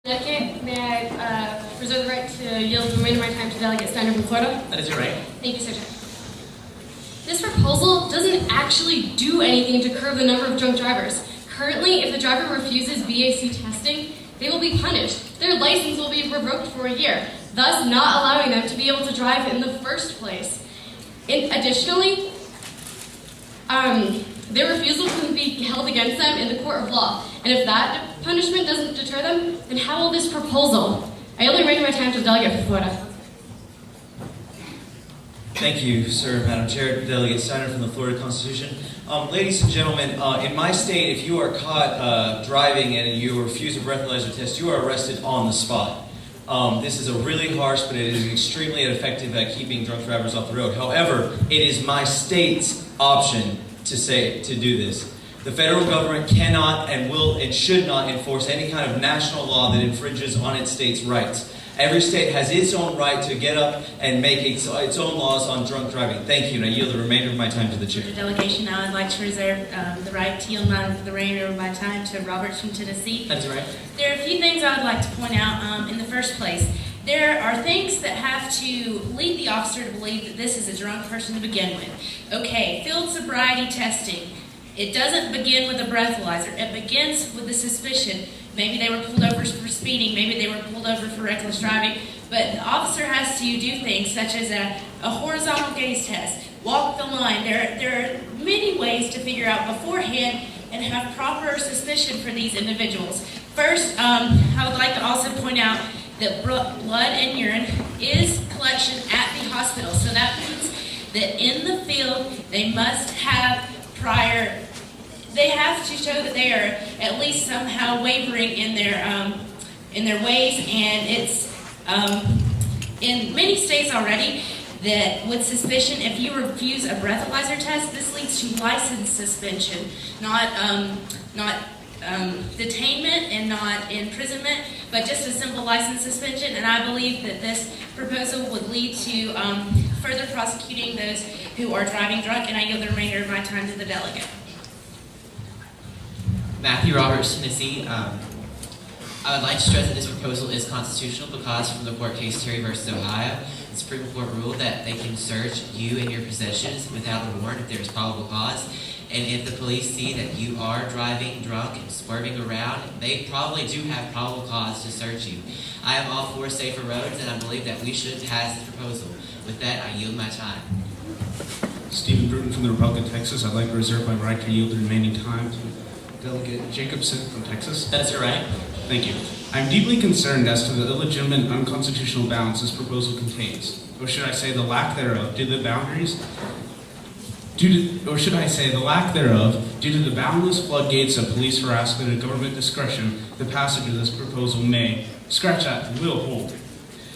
Delegate, may I reserve the right to yield the remainder of my time to Delegate Steiner from Florida? That is your right. Thank you, Sir. This proposal doesn't actually do anything to curb the number of drunk drivers. Currently, if the driver refuses BAC testing, they will be punished. Their license will be revoked for a year, thus not allowing them to be able to drive in the first place. Additionally, their refusal can be held against them in the court of law. And if that punishment doesn't deter them, then how will this proposal? I yield the remainder of my time to the delegate for Florida. Thank you, sir, Madam Chair. Delegate Steiner from the Florida Constitution. Ladies and gentlemen, in my state, if you are caught driving and you refuse a breathalyzer test, you are arrested on the spot. This is a really harsh, but it is extremely effective at keeping drunk drivers off the road. However, it is my state's option to do this. The federal government cannot and will and should not enforce any kind of national law that infringes on its state's rights. Every state has its own right to get up and make its own laws on drunk driving. Thank you, and I yield the remainder of my time to the chair. The delegation, I would like to reserve the right to yield the remainder of my time to Roberts from Tennessee. That's your right. There are a few things I would like to point out in the first place. There are things that have to lead the officer to believe that this is a drunk person to begin with. Okay, field sobriety testing. It doesn't begin with a breathalyzer. It begins with the suspicion. Maybe they were pulled over for speeding. Maybe they were pulled over for reckless driving. But the officer has to do things such as a horizontal gaze test, walk the line. There are many ways to figure out beforehand and have proper suspicion for these individuals. First, I would like to also point out that blood and urine is collection at the hospital. So that means that in the field, they must have they have to show that they are at least somehow wavering in their ways, and it's in many states already that with suspicion, if you refuse a breathalyzer test, this leads to license suspension, not detainment and not imprisonment, but just a simple license suspension. And I believe that this proposal would lead to further prosecuting those who are driving drunk, and I yield the remainder of my time to the delegate. Matthew Roberts, Tennessee. I would like to stress that this proposal is constitutional because from the court case Terry versus Ohio, the Supreme Court ruled that they can search you and your possessions without a warrant if there is probable cause. And if the police see that you are driving drunk and swerving around, they probably do have probable cause to search you. I am all for safer roads, and I believe that we should pass this proposal. With that, I yield my time. Stephen Bruton from the Republic of Texas. I'd like to reserve my right to yield the remaining time to Delegate Jacobson from Texas. That is your right. Thank you. I'm deeply concerned as to the illegitimate and unconstitutional balance this proposal contains. Or should I say the lack thereof, due to the boundless floodgates of police harassment and government discretion, the passage of this proposal may, scratch that, will hold.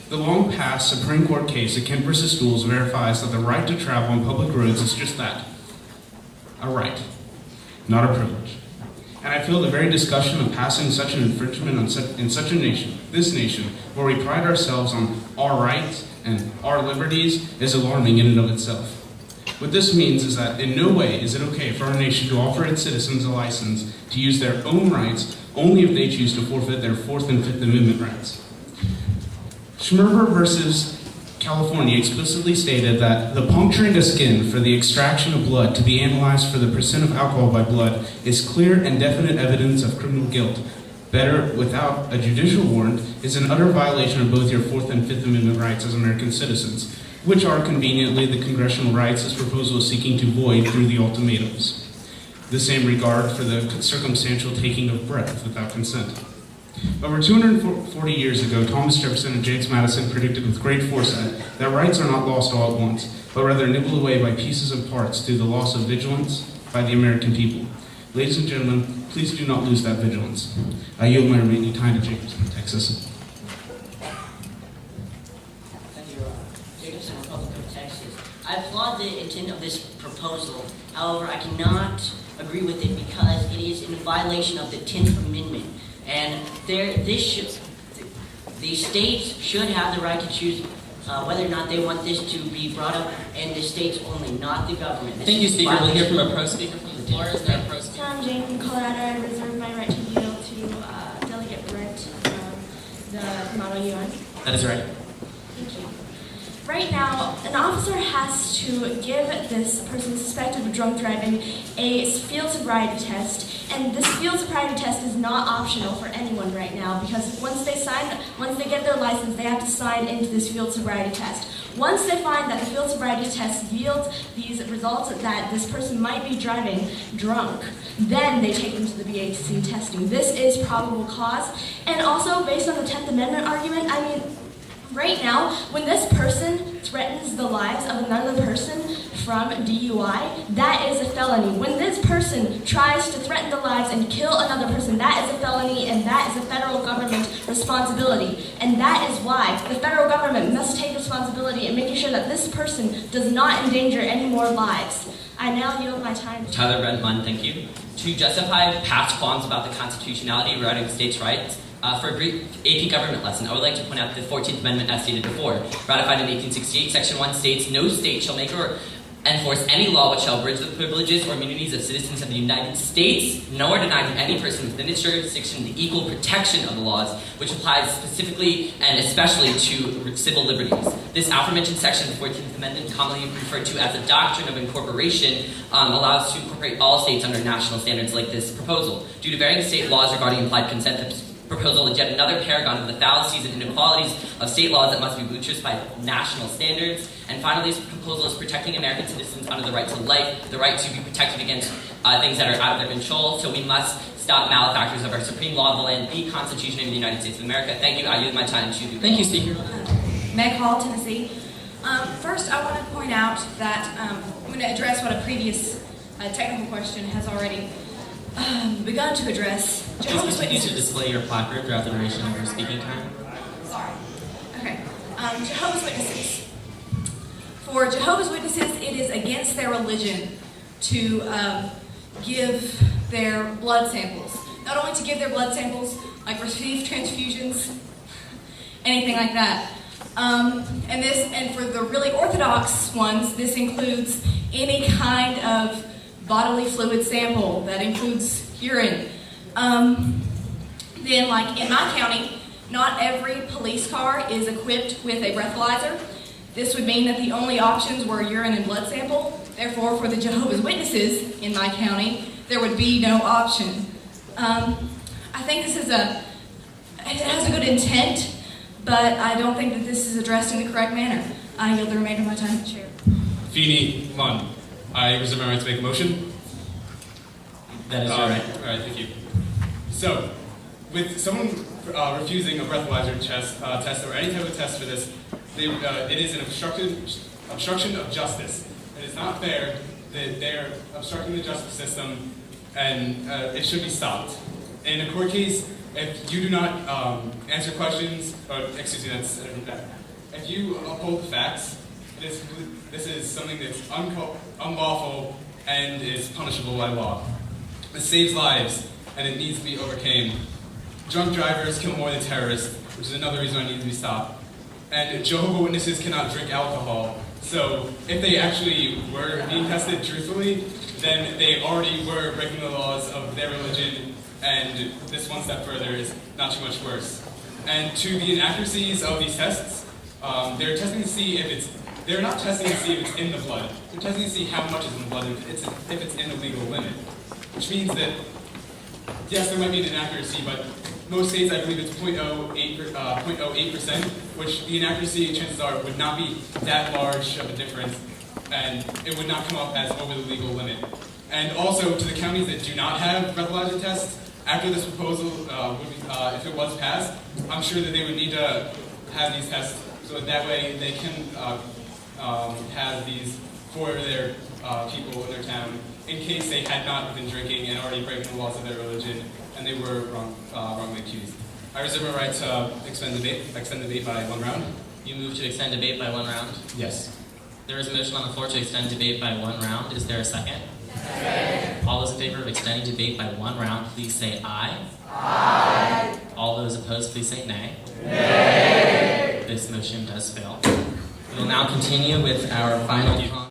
The long-past Supreme Court case of Kent versus Schools verifies that the right to travel on public roads is just that, a right, not a privilege. And I feel the very discussion of passing such an infringement in such a nation, this nation, where we pride ourselves on our rights and our liberties, is alarming in and of itself. What this means is that in no way is it okay for our nation to offer its citizens a license to use their own rights only if they choose to forfeit their Fourth and Fifth Amendment rights. Schmerber versus California explicitly stated that the puncturing of skin for the extraction of blood to be analyzed for the percent of alcohol by blood is clear and definite evidence of criminal guilt. Better without a judicial warrant is an utter violation of both your Fourth and Fifth Amendment rights as American citizens, which are conveniently the congressional rights this proposal is seeking to void through the ultimatums. The same regard for the circumstantial taking of breath without consent. Over 240 years ago, Thomas Jefferson and James Madison predicted with great foresight that rights are not lost all at once, but rather nibbled away by pieces and parts through the loss of vigilance by the American people. Ladies and gentlemen, please do not lose that vigilance. I yield my remaining time to Jacobson, Texas. Jacobson, Republic of Texas. I applaud the intent of this proposal. However, I cannot agree with it because it is in violation of the 10th Amendment. And the states should have the right to choose whether or not they want this to be brought up in the states only, not the government. Thank you, Speaker. We'll hear from a pro speaker from the floor. Is there a pro speaker? Tom Jane from Colorado. I reserve my right to yield to Delegate Brent. the Model UN? That is right. Thank you. Right now, an officer has to give this person suspected of drunk driving a field sobriety test, and this field sobriety test is not optional for anyone right now because once they get their license, they have to sign into this field sobriety test. Once they find that the field sobriety test yields these results that this person might be driving drunk, then they take them to the BAC testing. This is probable cause, and also based on the 10th Amendment argument, I mean, right now, when this person threatens the lives of another person from DUI, that is a felony. When this person tries to threaten the lives and kill another person, that is a felony, and that is a federal government responsibility. And that is why the federal government must take responsibility in making sure that this person does not endanger any more lives. I now yield my time to Tyler Brent Munn, thank you. To justify past qualms about the constitutionality regarding states' rights, for a brief AP government lesson, I would like to point out the 14th Amendment as stated before. Ratified in 1868, Section 1 states, no state shall make or enforce any law which shall abridge the privileges or immunities of citizens of the United States, nor deny to any person within its jurisdiction the equal protection of the laws, which applies specifically and especially to civil liberties. This aforementioned section of the 14th Amendment, commonly referred to as the doctrine of incorporation, allows to incorporate all states under national standards like this proposal. Due to varying state laws regarding implied consent, the proposal is yet another paragon of the fallacies and inequalities of state laws that must be buttressed by national standards. And finally, this proposal is protecting American citizens under the right to life, the right to be protected against things that are out of their control. So we must stop malefactors of our supreme law of the land, the Constitution of the United States of America. Thank you. I yield my time to you. Thank you, Speaker. Meg Hall, Tennessee. First, I want to point out that I'm going to address what a previous technical question has already begun to address. Please continue to display your placard throughout the duration of your speaking time. Sorry. Okay. Jehovah's Witnesses. For Jehovah's Witnesses, it is against their religion to give their blood samples. Not only to give their blood samples, like receive transfusions, anything like that. And for the really orthodox ones, this includes any kind of bodily fluid sample. That includes urine. Then, like in my county, not every police car is equipped with a breathalyzer. This would mean that the only options were urine and blood sample. Therefore, for the Jehovah's Witnesses in my county, there would be no option. I think it has a good intent, but I don't think that this is addressed in the correct manner. I yield the remainder of my time to the chair. Feeney Munn. I reserve my right to make a motion. That is right. All right, thank you. So, with someone refusing a breathalyzer test or any type of test for this, it is an obstruction of justice. It is not fair that they're obstructing the justice system, and it should be stopped. In a court case, if you do not answer questions, if you uphold the facts, this is something that's unlawful and is punishable by law. It saves lives, and it needs to be overcame. Drunk drivers kill more than terrorists, which is another reason I need to be stopped. And Jehovah's Witnesses cannot drink alcohol. So if they actually were being tested truthfully, then they already were breaking the laws of their religion, and this one step further is not too much worse. And to the inaccuracies of these tests, they're testing to see they're not testing to see if it's in the blood. They're testing to see how much is in the blood, if it's in the legal limit. Which means that, yes, there might be an inaccuracy, but most states, I believe it's 0.08%, which the inaccuracy, chances are, would not be that large of a difference, and it would not come up as over the legal limit. And also, to the counties that do not have breathalyzer tests, after this proposal, if it was passed, I'm sure that they would need to have these tests, so that way they can have these for their people in their town, in case they had not been drinking and already breaking the laws of their religion, and they were wrongly accused. I reserve my right to extend debate by one round. You move to extend debate by one round? Yes. There is a motion on the floor to extend debate by one round. Is there a second? Second. All those in favor of extending debate by one round, please say aye. Aye. All those opposed, please say nay. Nay. This motion does fail. We will now continue with our final